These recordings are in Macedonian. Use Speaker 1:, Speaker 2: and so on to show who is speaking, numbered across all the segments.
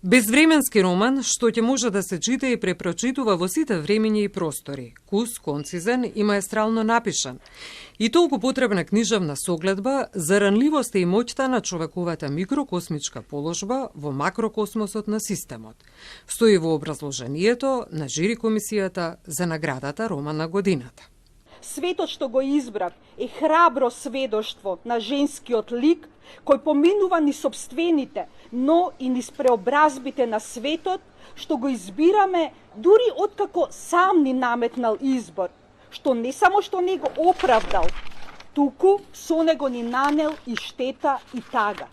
Speaker 1: Безвременски роман што ќе може да се чита и препрочитува во сите времиња и простори. Кус, концизен и маестрално напишан. И толку потребна книжевна согледба за ранливоста и моќта на човековата микрокосмичка положба во макрокосмосот на системот. Стои во образложението на жири комисијата за наградата Роман на годината.
Speaker 2: Светот што го избрав е храбро сведоштво на женскиот лик, кој поминува ни собствените, но и низ преобразбите на светот, што го избираме дури откако сам ни наметнал избор, што не само што не го оправдал, туку со него ни нанел и штета и тага.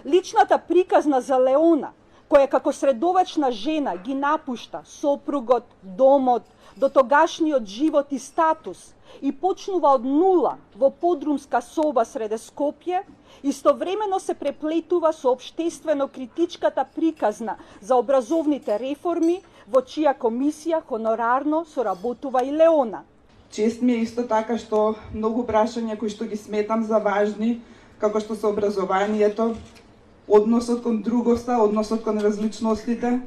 Speaker 2: Личната приказна за Леона, која како средовечна жена ги напушта сопругот, домот, до тогашниот живот и статус и почнува од нула во подрумска соба среде Скопје, истовремено се преплетува со општествено-критичката приказна за образовните реформи, во чија комисија хонорарно соработува и Леона.
Speaker 3: Чест ми е исто така што многу прашања кои што ги сметам за важни, како што се образованието, односот кон другоста, односот кон различностите,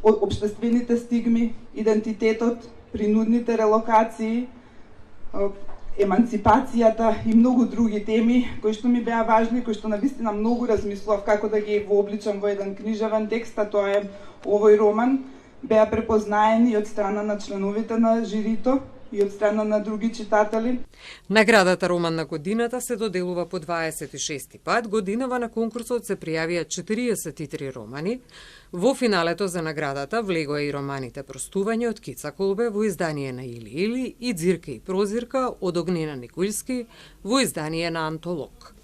Speaker 3: општествените стигми, идентитетот, принудните релокации, еманципацијата и многу други теми кои што ми беа важни, кои што навистина многу размислував како да ги вообличам во еден книжевен текст, а тоа е овој роман, беа препознаени од страна на членовите на жирито и од страна на други читатели.
Speaker 1: Наградата Роман на годината се доделува по 26 пат. Годинава на конкурсот се пријавија 43 романи. Во финалето за наградата влегоа и романите Простување од Кица Колбе во издание на Или Или и Дзирка и прозирка од Огнена Николски во издание на Антолог.